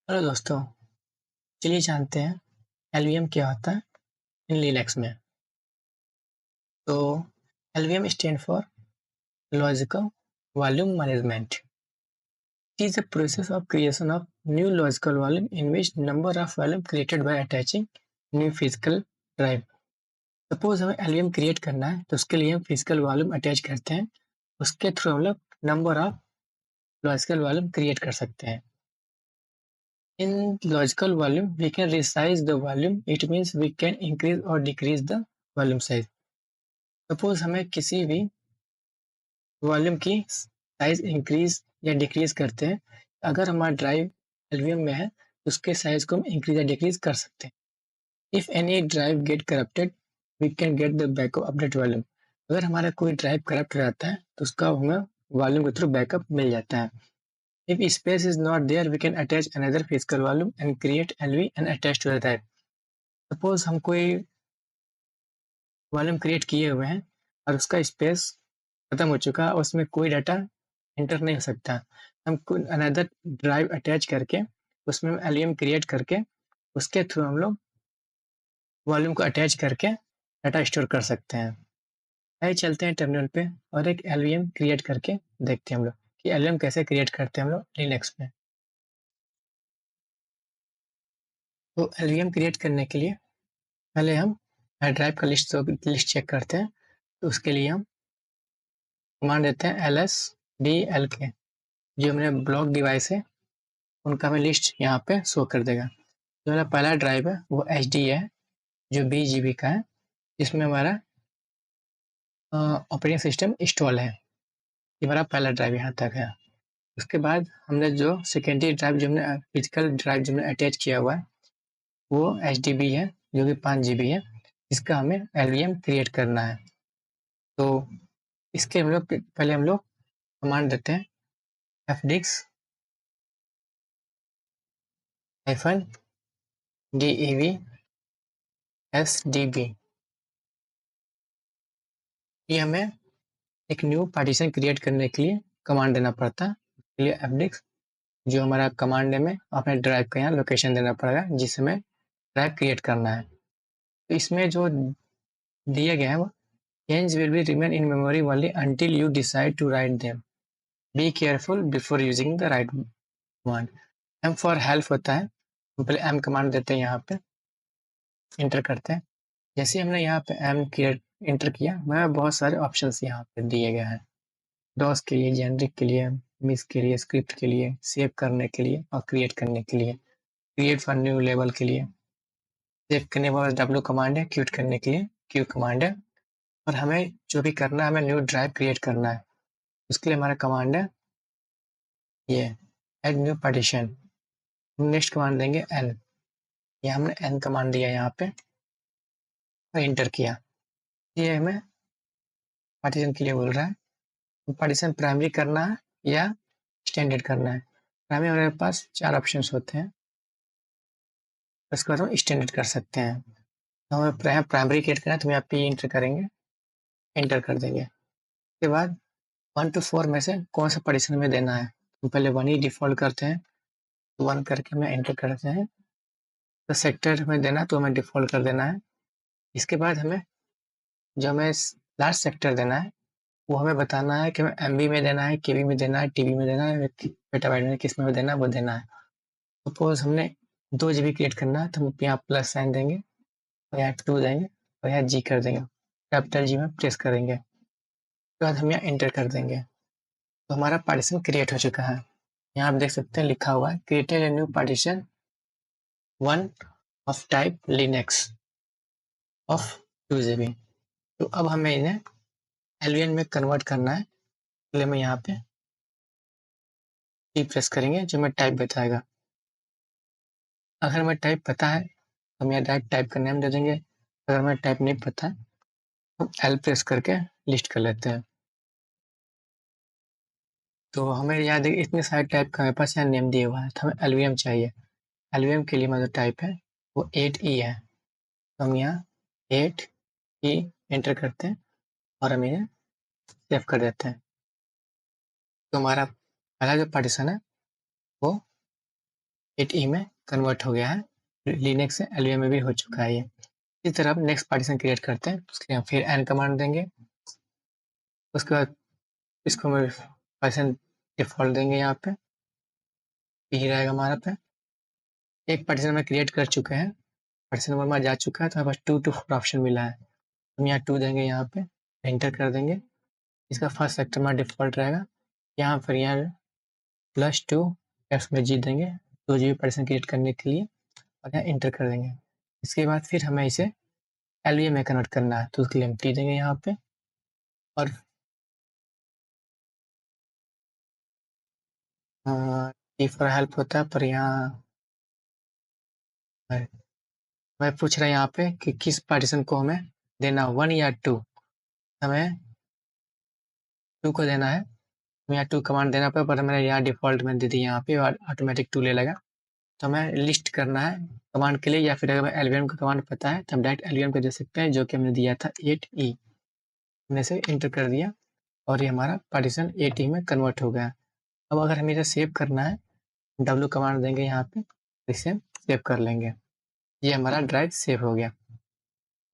Hello दोस्तों, चलिए जानते हैं एलवीएम क्या होता है इन लिनक्स में। तो LVM stand for logical volume management. It is a process of creation of new logical volume in which number of volume created by attaching new physical drive। Suppose हमें LVM create करना है तो उसके लिए हम physical volume attach करते हैं। उसके थ्रू हम लोग number of logical volume create कर सकते हैं। In logical volume, we can resize the volume. It means we can increase or decrease the volume size. Suppose हमें किसी भी वॉल्यूम की साइज इंक्रीज या डिक्रीज करते हैं। अगर हमारा ड्राइव एलवीएम में है तो उसके साइज को हम इंक्रीज या डिक्रीज कर सकते हैं। If any drive get corrupted we can get the backup update volume. अगर हमारा कोई ड्राइव करप्ट हो जाता है तो उसका हमें वॉल्यूम के थ्रू बैकअप मिल जाता है। If space is not there, we can attach another physical volume and create LV and attach to the drive. Suppose हम कोई वॉल्यूम क्रिएट किए हुए हैं और उसका स्पेस खत्म हो चुका है, उसमें कोई डाटा एंटर नहीं हो सकता। हम अनदर ड्राइव अटैच करके उसमें एलवीएम क्रिएट करके उसके थ्रू हम लोग वॉल्यूम को अटैच करके डाटा स्टोर कर सकते हैं। आइए चलते हैं टर्मिनल पे और एक एलवीएम क्रिएट करके देखते हैं हम लोग कि एलवीएम कैसे क्रिएट करते हैं हम लोग लिनक्स में। तो एलवीएम क्रिएट करने के लिए पहले हम ड्राइव का लिस्ट चेक करते हैं। तो उसके लिए हम कमांड देते हैं lsdlk। जो मेरा ब्लॉक डिवाइस है उनका हमें लिस्ट यहाँ पे शो कर देगा। जो मेरा पहला ड्राइव है वो HD है जो 20 GB का है, जिसमें हमारा ऑपरेटिंग सिस्टम इंस्टॉल है। ये हमारा पहला ड्राइव यहाँ तक है। उसके बाद हमने जो सेकेंडरी ड्राइव जो हमने फिजिकल ड्राइव जो हमने अटैच किया हुआ है वो HDB है जो कि 5 GB है। इसका हमें एलवीएम क्रिएट करना है। तो इसके हम लोग पहले हम लोग कमांड देते हैं fdix -dev sdb। ये हमें एक न्यू पार्टीशन क्रिएट करने के लिए कमांड देना पड़ता है। इसके लिए fdix जो हमारा कमांड नेम है अपने ड्राइव का यहाँ लोकेशन देना पड़ेगा जिस हमें ड्राइव क्रिएट करना है। तो इसमें जो दिया गया है वो change will be remain in memory only until you decide to write them. Be careful before using the right command. m for help होता है। हम पहले m कमांड देते हैं, यहाँ पे इंटर करते हैं। जैसे हमने यहाँ पे m इंटर किया हमें बहुत सारे ऑप्शंस यहाँ पे दिए गए हैं। डॉस के लिए, जेनरिक के लिए, मिस के लिए, स्क्रिप्ट के लिए, सेव करने के लिए और क्रिएट करने के लिए। क्रिएट फॉर न्यू लेवल के लिए, सेव करने के बाद w कमांड है, क्यूट करने के लिए q कमांड है। और हमें जो भी करना है हमें न्यू ड्राइव क्रिएट करना है। उसके लिए हमारा कमांड है ये add new partition. Next command देंगे n। ये हमने n कमांड दिया यहाँ पे और इंटर किया। ये हमें पार्टीशन के लिए बोल रहा है। पार्टीशन प्राइमरी करना है या स्टैंडर्ड करना है। प्राइमरी हमारे पास 4 ऑप्शंस होते हैं, उसके बाद हम स्टैंडर्ड कर सकते हैं। तो हमें प्राइमरी क्रिएट करना है तो हम यहाँ पे इंटर करेंगे, एंटर कर देंगे। उसके बाद 1 to 4 में से कौन सा पार्टीशन में देना है। तो पहले 1 ही डिफॉल्ट करते हैं, तो 1 करके हमें एंटर करते हैं। तो सेक्टर में देना तो हमें डिफॉल्ट कर देना है। इसके बाद हमें जो हमें लास्ट सेक्टर देना है वो हमें बताना है कि हमें MB में देना है, KB में देना है, TB में देना है, पेटाबाइट में किस में देना है वो देना है। सपोज हमने 2 GB क्रिएट करना है तो हम यहाँ प्लस साइन देंगे और यहाँ 2 देंगे और यहाँ G कर देंगे, कैपिटल G में प्रेस करेंगे। उसके बाद हम यहाँ एंटर कर देंगे तो हमारा पार्टीशन क्रिएट हो चुका है। यहाँ आप देख सकते हैं लिखा हुआ है created a new partition 1 of type Linux of 2 GB। तो अब हमें इन्हें एलवीएन में कन्वर्ट करना है। पहले मैं यहाँ पे प्रेस करेंगे जो हमें टाइप बताएगा। अगर हमें टाइप पता है तो हम यहाँ डायरेक्ट टाइप का नेम दे देंगे। अगर हमें टाइप नहीं पता है तो एल प्रेस करके लिस्ट कर लेते हैं। तो हमें यहाँ देखिए इतने सारे टाइप का हमारे पास यहाँ नेम दिया हुआ है तो हमें एलवीएम चाहिए। एलवीएम के लिए हमारा जो टाइप है वो 8E है। तो हम यहाँ 8E एंटर करते हैं और हम इन्हें सेव कर देते हैं। तो हमारा पहला जो पार्टीशन है वो 8E में कन्वर्ट हो गया है, लिनक्स से एलवीएम में भी हो चुका है ये। इसी तरह अब नेक्स्ट पार्टीशन क्रिएट करते हैं, उसके लिए हम फिर एन कमांड देंगे, उसके बाद इसको हम पार्टीशन डिफॉल्ट देंगे, यहाँ पे यही रहेगा हमारा पे। एक पार्टीशन में क्रिएट कर चुके हैं, पार्टीशन नंबर में जा चुका है, तो हमारे पास 2 to 4 ऑप्शन मिला है, हम यहाँ 2 देंगे, यहाँ पे एंटर कर देंगे। इसका फर्स्ट सेक्टर में डिफॉल्ट रहेगा, यहाँ पर यहाँ +2 एफ में जी देंगे 2 GB पार्टीशन क्रिएट करने के लिए, और यहाँ इंटर कर देंगे। इसके बाद फिर हमें इसे एलवीएम में कन्वर्ट करना है, तो उसके लिए हम टी देंगे यहाँ पे, और टी फॉर हेल्प होता है, पर यहाँ मैं पूछ रहा है यहाँ पे कि किस पार्टीशन को हमें देना, 1 या 2। हमें 2 को देना है, हमें यहाँ 2 कमांड देना पड़ेगा, पर मैंने यहाँ डिफॉल्ट में दे दी यहाँ पे, और ऑटोमेटिक 2 ले लेगा। तो हमें लिस्ट करना है कमांड के लिए, या फिर अगर एलवीएम का कमांड पता है तो हम डायरेक्ट एलवीएम को दे सकते हैं, जो कि हमने दिया था 8E। हमने इसे इंटर कर दिया और ये हमारा पार्टीशन 8E में कन्वर्ट हो गया। अब अगर हमें इसे सेव करना है, W कमांड देंगे यहाँ पे, इसे सेव कर लेंगे। ये हमारा ड्राइव सेव हो गया।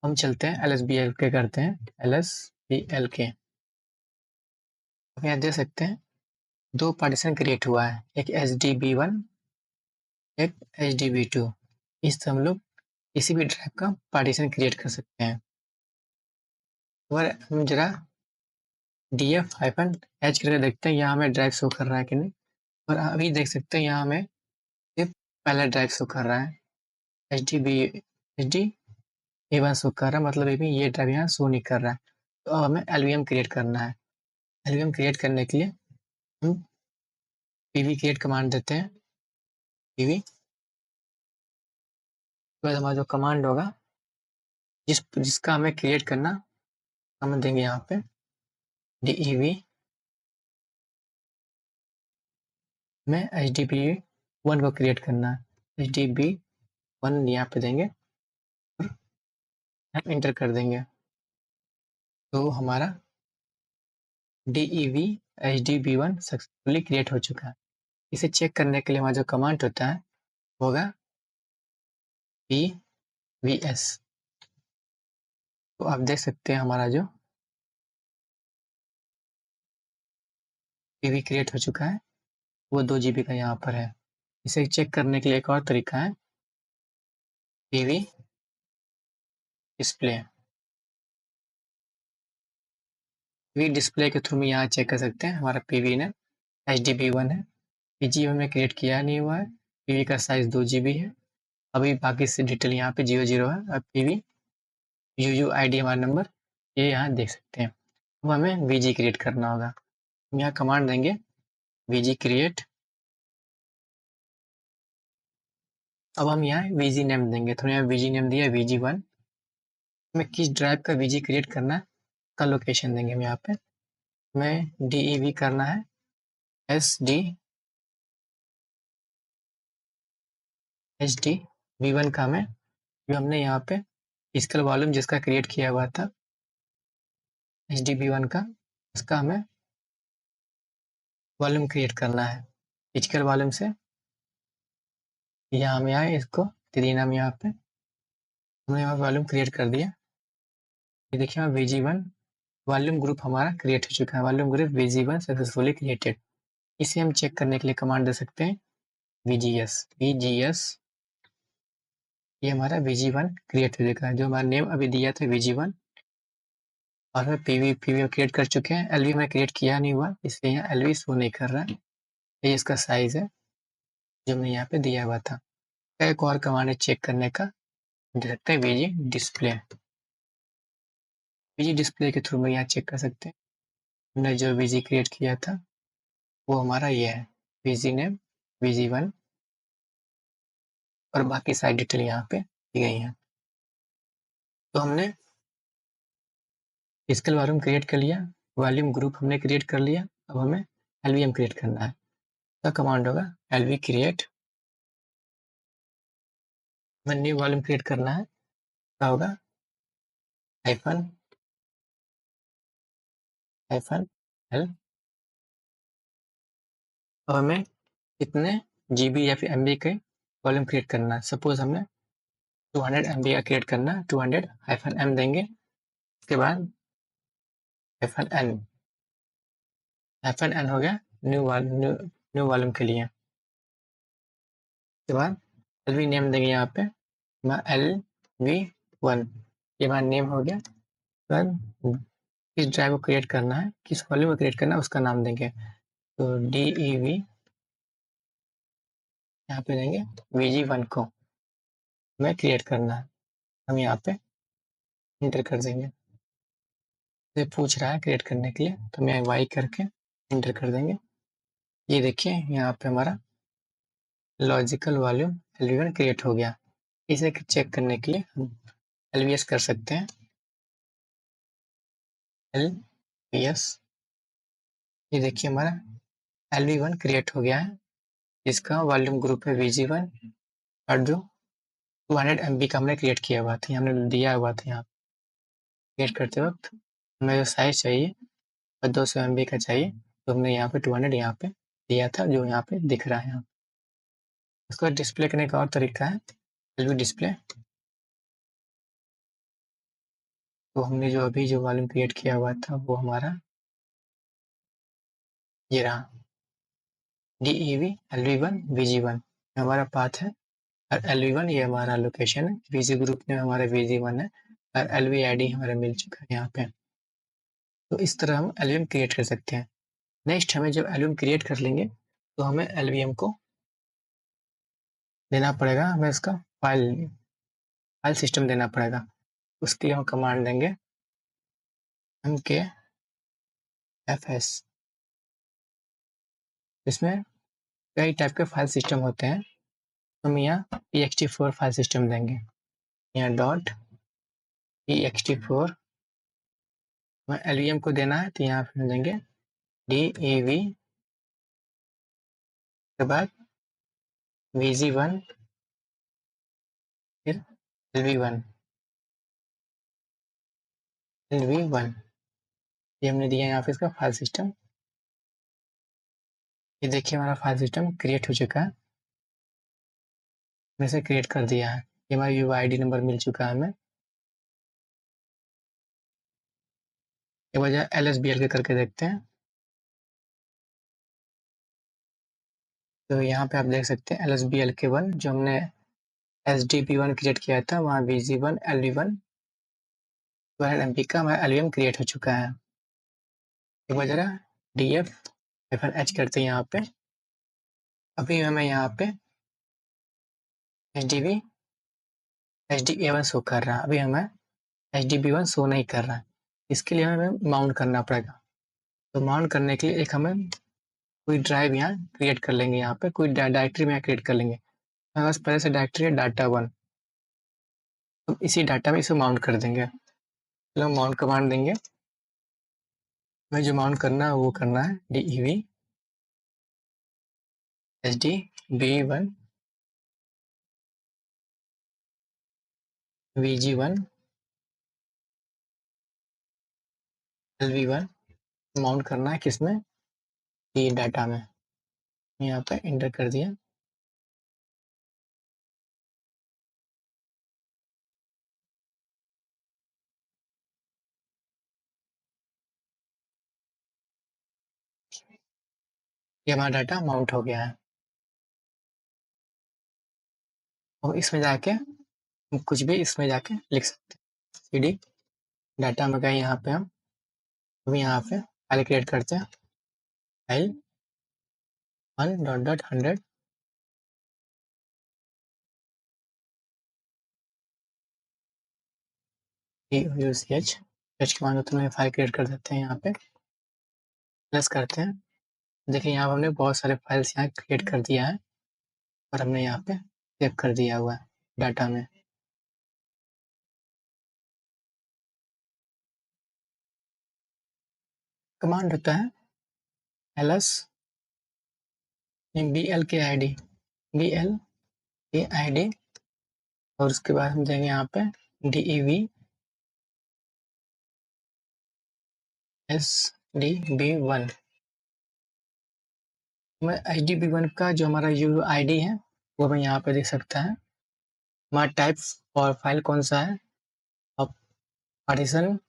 हम चलते हैं LSBLK करते हैं, LSBLK। आप यहाँ देख सकते हैं 2 पार्टीशन क्रिएट हुआ है, एक HDB1, एक HDB2। इससे हम लोग किसी भी ड्राइव का पार्टीशन क्रिएट कर सकते हैं। और हम जरा df-h करके देखते हैं यहाँ हमें ड्राइव शो कर रहा है कि नहीं, और अभी देख सकते हैं यहाँ हमें सिर्फ पहला ड्राइव शो कर रहा है, HDB1 शो कर रहा है, मतलब अभी ये ड्राइव यहाँ शो नहीं कर रहा है। तो अब हमें एलवीएम क्रिएट करना है। एलवीएम क्रिएट करने के लिए हम pv क्रिएट कमांड देते हैं, pv, उसके बाद हमारा जो कमांड होगा जिसका हमें क्रिएट करना, हम देंगे यहाँ पे dev में HDB1 को क्रिएट करना है, HDB1 यहाँ पे देंगे और हम इंटर कर देंगे। तो हमारा dev HDB1 सक्सेसफुली क्रिएट हो चुका है। इसे चेक करने के लिए हमारा जो कमांड होता है होगा pvs। तो आप देख सकते हैं हमारा जो pv क्रिएट हो चुका है वो 2 GB का यहाँ पर है। इसे चेक करने के लिए एक और तरीका है, pv डिस्प्ले। pv डिस्प्ले के थ्रू में यहाँ चेक कर सकते हैं हमारा pv ने HDB1 है, pg हमने क्रिएट किया नहीं हुआ है, pv का साइज 2 GB है। अभी बाकी से डिटेल यहाँ पे 00 है। अब pv UUID हमारा नंबर ये यहाँ देख सकते हैं। अब हमें vg क्रिएट करना होगा, हम यहाँ कमांड देंगे vg क्रिएट। अब हम यहाँ vg नेम देंगे, तो यहाँ vg नेम दिया vg1। हमें किस ड्राइव का vg क्रिएट करना है का लोकेशन देंगे हम यहाँ पे, हमें dev करना है HDB1 का, हमें जो हमने यहाँ पे फिजिकल वॉल्यूम जिसका क्रिएट किया हुआ था HDB1 का, उसका हमें वॉल्यूम क्रिएट करना है फिजिकल वॉल्यूम से। यहाँ हम यहाँ इसको दे देना, हम यहाँ पे हमने यहाँ वॉल्यूम क्रिएट कर दिया। ये देखिए हमारा VG1 वॉल्यूम ग्रुप हमारा क्रिएट हो चुका है, volume group VG1 successfully created. इसे हम चेक करने के लिए कमांड दे सकते हैं VGS। ये हमारा VG1 क्रिएट हो चुका है, जो हमारा नेम अभी दिया था VG1, और हमें पीवी क्रिएट कर चुके हैं। एलवी में क्रिएट किया नहीं हुआ, इसलिए यहाँ एलवी शो नहीं कर रहा है। ये इसका साइज है जो हमने यहाँ पे दिया हुआ था। एक और कमांड है चेक करने का, दे सकते हैं VG डिस्प्ले के थ्रू में यहाँ चेक कर सकते हैं। हमने जो VG क्रिएट किया था वो हमारा ये है, VG नेम VG1, और बाकी सारी डिटेल यहाँ पे दी गई है। तो हमने फिजिकल वॉल्यूम क्रिएट कर लिया, वॉल्यूम ग्रुप हमने क्रिएट कर लिया। अब हमें एलवीएम क्रिएट करना है, तो कमांड होगा LV क्रिएट। हमें न्यू वॉल्यूम क्रिएट करना है, क्या होगा हाइफन L। और हमें कितने GB या फिर MB के वॉल्यूम क्रिएट करना है। सपोज हमने 200 MB का क्रिएट करना है, 200-m देंगे, उसके बाद -n -n हो गया न्यू वॉल्यूम के लिए। उसके बाद LV नेम देंगे यहाँ पे LV1, ये हमारा नेम हो गया। किस ड्राइव को क्रिएट करना है, किस वॉल्यूम को क्रिएट करना है, उसका नाम देंगे। तो DEV यहाँ पे देंगे VG1 को हमें क्रिएट करना है, हम यहाँ पे इंटर कर देंगे। ये पूछ रहा है क्रिएट करने के लिए, तो मैं Y करके इंटर कर देंगे। ये देखिए यहाँ पे हमारा लॉजिकल वॉल्यूम LV1 क्रिएट हो गया। इसे चेक करने के लिए हम LVS कर सकते हैं। LVS, ये देखिए हमारा LV1 क्रिएट हो गया है, इसका वॉल्यूम ग्रुप है VG1 और जो 200 MB का हमने क्रिएट किया हुआ था, हमने दिया हुआ था यहाँ क्रिएट करते वक्त हमें जो साइज चाहिए और 200 MB का चाहिए, तो हमने यहाँ पे 200 यहाँ पे दिया था, जो यहाँ पे दिख रहा है। यहाँ इसको डिस्प्ले करने का और तरीका है LV डिस्प्ले। तो हमने जो अभी जो वॉल्यूम क्रिएट किया हुआ था वो हमारा ये रहा, DEV LV1 VG1 हमारा पाथ है, और LV1 ये हमारा लोकेशन है, VG ग्रुप में हमारा VG1 है और LV ID हमारा मिल चुका है यहाँ पे। तो इस तरह हम LVM क्रिएट कर सकते हैं। नेक्स्ट हमें जब LVM क्रिएट कर लेंगे तो हमें LVM को देना पड़ेगा, हमें इसका फाइल सिस्टम देना पड़ेगा। उसके लिए हम कमांड देंगे mkfs। इसमें कई टाइप के फाइल सिस्टम होते हैं, हम यहाँ ext4 फाइल सिस्टम देंगे। यहाँ .ext4 हमें LVM को देना है, तो यहाँ पे देंगे DEV के बाद VG1 फिर LV1 ये हमने दिया यहाँ पे इसका फाइल सिस्टम। ये देखिए हमारा फाइल सिस्टम क्रिएट हो चुका है, मैंने इसे क्रिएट कर दिया है। ये हमारा UID नंबर मिल चुका है हमें। ये वजह LSBL के करके देखते हैं, तो यहाँ पे आप देख सकते हैं LSBL के 1 जो हमने SDP1 क्रिएट किया था, वहाँ VG1 LV1 12 MB का हमारा LVM क्रिएट हो चुका है। एक बार जरा DF-H करते हैं यहाँ पे। अभी हमें यहाँ पे HDA1 शो कर रहा है, अभी हमें HDB1 शो नहीं कर रहा है। इसके लिए हमें माउंट करना पड़ेगा। तो माउंट करने के लिए एक हमें कोई ड्राइव यहाँ क्रिएट कर लेंगे, यहाँ पे कोई डायरेक्टरी में यहाँ क्रिएट कर लेंगे। हमारे पास पहले से डायरेक्टरी है डाटा1, तो इसी डाटा में इसे माउंट कर देंगे। चलो माउंट कमांड देंगे, हमें जो माउंट करना है वो करना है DEV HDB1 VG1 LV1 mount करना है किसमें, ये डाटा में। यहाँ पे इंटर कर दिया। ये हमारा डाटा माउंट हो गया है। और इसमें जाके कुछ भी इसमें जाके लिख सकते हैं। CD डाटा में गए, यहाँ पे हम अभी यहाँ पे फाइल क्रिएट करते हैं, फाइल 1.100 UCH के बाद तो फाइल क्रिएट कर देते हैं। यहाँ पे प्लस करते हैं, देखिए यहाँ पे हमने बहुत सारे फाइल्स यहाँ क्रिएट कर दिया है और हमने यहाँ पे सेव कर दिया हुआ है डाटा में। कमांड होता है ls BL के ID और उसके बाद हम देंगे यहाँ पे DEV SDB1 में HDB1 का जो हमारा UID है वो हमें यहाँ पे दिख सकता है। हमारा टाइप और फाइल कौन सा है और पार्टीशन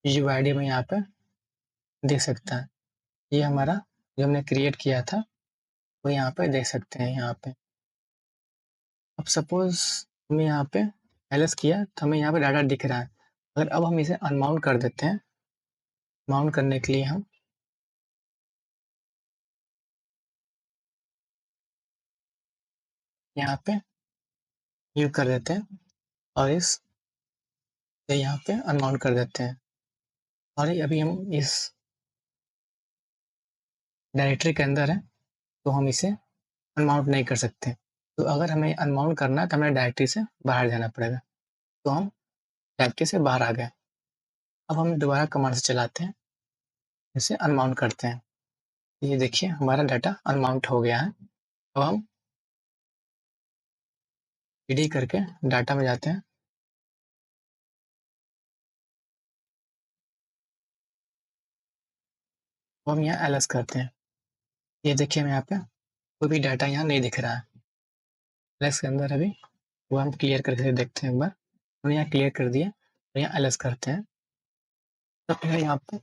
यूआईडी में यहाँ पे देख सकता है। ये हमारा जो हमने क्रिएट किया था वो यहाँ पे देख सकते हैं यहाँ पे। अब सपोज हमने यहाँ पे एलएस किया तो हमें यहाँ पे डाटा दिख रहा है। अगर अब हम इसे अनमाउंट कर देते हैं, माउंट करने के लिए हम यहाँ पे व्यू कर देते हैं और इस यहाँ पे अनमाउंट कर देते हैं और अभी हम इस डायरेक्टरी के अंदर है तो हम इसे अनमाउंट नहीं कर सकते। तो अगर हमें अनमाउंट करना है तो हमें डायरेक्टरी से बाहर जाना पड़ेगा। तो हम डायरेक्टरी से बाहर आ गए। अब हम दोबारा कमांड से चलाते हैं, इसे अनमाउंट करते हैं। ये देखिए हमारा डाटा अनमाउंट हो गया है। अब हम ईडी करके डाटा में जाते हैं। अब हम यहाँ एलएस करते हैं। ये देखिए हम यहाँ पे कोई भी डाटा यहाँ नहीं दिख रहा है। एलएस के अंदर अभी वो हम क्लियर करके देखते हैं एक बार। हमने यहाँ क्लियर कर दिया और यहाँ एलएस करते हैं। तो फिर यहाँ पे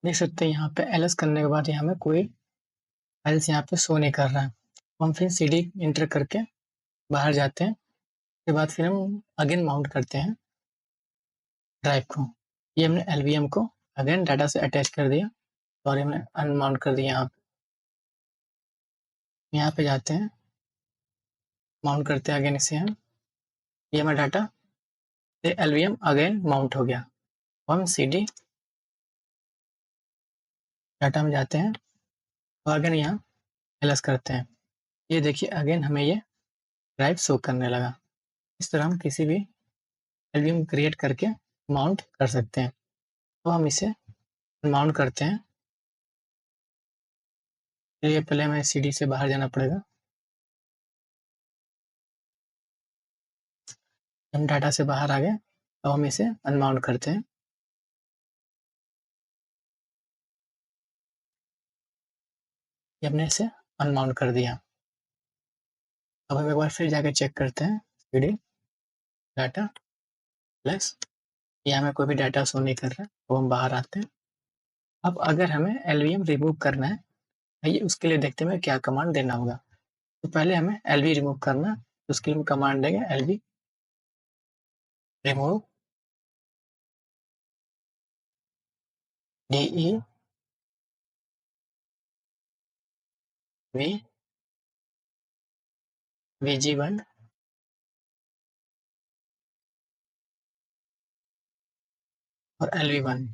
देख सकते हैं यहाँ पे एलएस करने के बाद यहाँ में कोई फाइल्स यहाँ पे शो नहीं कर रहा है। हम फिर सीडी इंटर करके बाहर जाते हैं। उसके बाद फिर हम अगेन माउंट करते हैं ड्राइव को। ये हमने एलवीएम को अगेन डाटा से अटैच कर दिया और हमने अनमाउंट कर दिया। यहाँ पे जाते हैं, माउंट करते हैं अगेन इसे हम। ये हमारा डाटा एलवीएम अगेन माउंट हो गया। हम सीडी डाटा में जाते हैं और अगेन यहाँ एलएस करते हैं। ये देखिए अगेन हमें ये ड्राइव शो करने लगा। इस तरह हम किसी भी एल्बम क्रिएट करके माउंट कर सकते हैं। तो हम इसे माउंट करते हैं। चलिए पहले हमें सीडी से बाहर जाना पड़ेगा। हम डाटा से बाहर आ गए। अब हम इसे अनमाउंट करते हैं। ये हमने इसे अनमाउंट कर दिया। अब हम एक बार फिर जाके चेक करते हैं सीडी डाटा प्लस यहाँ हमें कोई भी डाटा शो नहीं कर रहा। तो हम बाहर आते हैं। अब अगर हमें एलवीएम रिमूव करना है, आइए उसके लिए देखते हैं क्या कमांड देना होगा। तो पहले हमें एलवी रिमूव करना है, तो उसके लिए हम कमांड देंगे LV remove D we VG1 और LV1।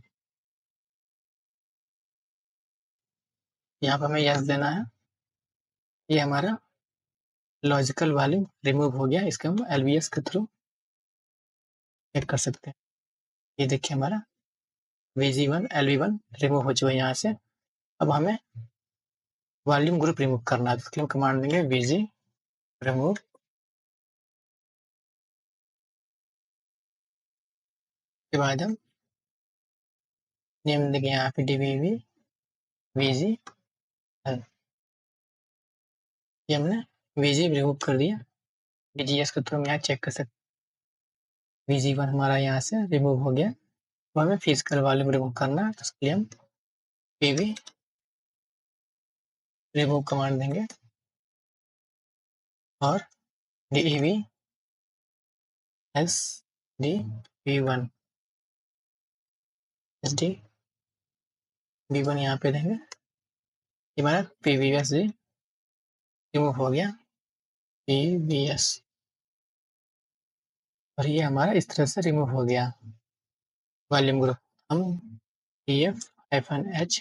यहाँ पर हमें यस देना है। ये हमारा लॉजिकल वॉल्यूम रिमूव हो गया। इसके हम LVS के थ्रू चेक कर सकते हैं। ये देखिए हमारा VG1 LV1 रिमूव हो चुका है यहाँ से। अब हमें वॉल्यूम ग्रुप रिमूव करना है। इसके लिए हम कमांड देंगे VG रिमूव। के बाद हम नेम देंगे यहाँ पे DVV VG। ये हमने VG रिमूव कर दिया। VGS के थ्रू हम यहाँ चेक कर सकते हैं। VG1 हमारा यहाँ से रिमूव हो गया। अब हमें फिजिकल वॉल्यूम रिमूव करना है। तो उसके लिए हम PV रिमूव कमांड देंगे और DEV SDV1 SDV1 यहाँ पे देंगे। ये हमारा PVSD रिमूव हो गया। PVS और ये हमारा इस तरह से रिमूव हो गया वॉल्यूम ग्रुप। हम TF-H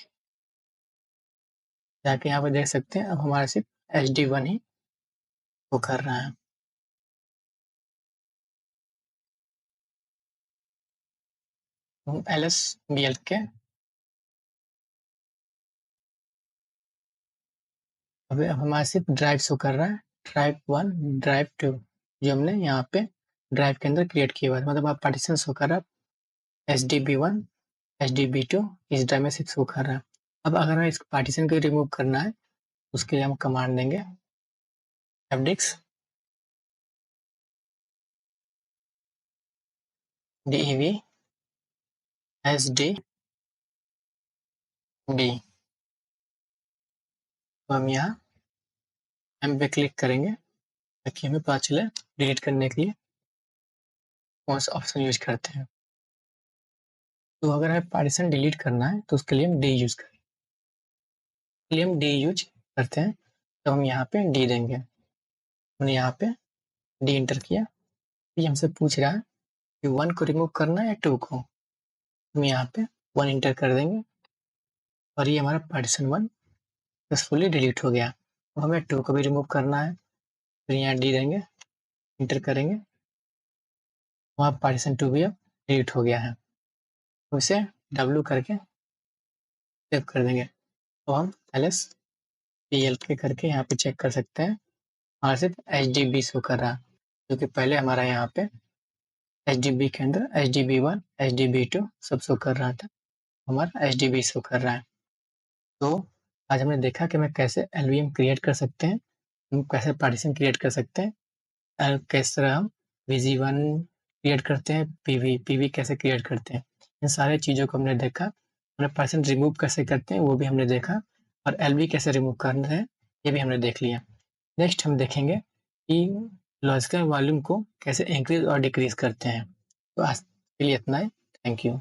जाके यहाँ पे देख सकते हैं। अब हमारा सिर्फ HD1 ही वो कर रहा है। हम LSBL के अब हमारा सिर्फ ड्राइव शो कर रहा है। ड्राइव 1 ड्राइव 2 जो हमने यहाँ पे ड्राइव के अंदर क्रिएट किया हुआ है। मतलब आप पार्टीशन शो कर रहा है SD B1 HDB2 इस ड्राइव में शो कर रहा है। अब अगर हमें इस पार्टीशन को रिमूव करना है, उसके लिए हम कमांड देंगे fdix dev sdb। तो हम यहाँ एम पे क्लिक करेंगे ताकि हमें पता चले डिलीट करने के लिए कौन सा ऑप्शन यूज करते हैं। तो अगर हमें पार्टीशन डिलीट करना है तो उसके लिए हम डी यूज करें। लिए हम डी यूज करते हैं तो हम यहाँ पे डी देंगे। हमने यहाँ पे डी इंटर किया। ये हमसे पूछ रहा है कि 1 को रिमूव करना है या 2 को। हम यहाँ पे 1 इंटर कर देंगे और ये हमारा पार्टीशन 1 सक्सेसफुली डिलीट हो गया। अब हमें 2 को भी रिमूव करना है, फिर यहाँ डी देंगे, इंटर करेंगे, हमारा पार्टीशन 2 भी अब डिलीट हो गया है। तो इसे W करके सेव कर देंगे। तो हम ls PLK करके यहाँ पे चेक कर सकते हैं, हमारा सिर्फ HDB शो कर रहा है, क्योंकि पहले हमारा यहाँ पे HDB के अंदर HDB1 HDB2 सब शो कर रहा था, हमारा HDB शो कर रहा है। तो आज हमने देखा कि मैं कैसे LVM क्रिएट कर सकते हैं, हम कैसे पार्टीशन क्रिएट कर सकते हैं, किस तरह हम VG1 क्रिएट करते हैं, PV कैसे क्रिएट करते हैं। इन सारे चीज़ों को हमने देखा। हमने पार्टीशन रिमूव कैसे करते हैं वो भी हमने देखा, और LV कैसे रिमूव करना है ये भी हमने देख लिया। नेक्स्ट हम देखेंगे कि लॉजिकल वॉल्यूम को कैसे इंक्रीज और डिक्रीज करते हैं। तो आज के लिए इतना ही। Thank you.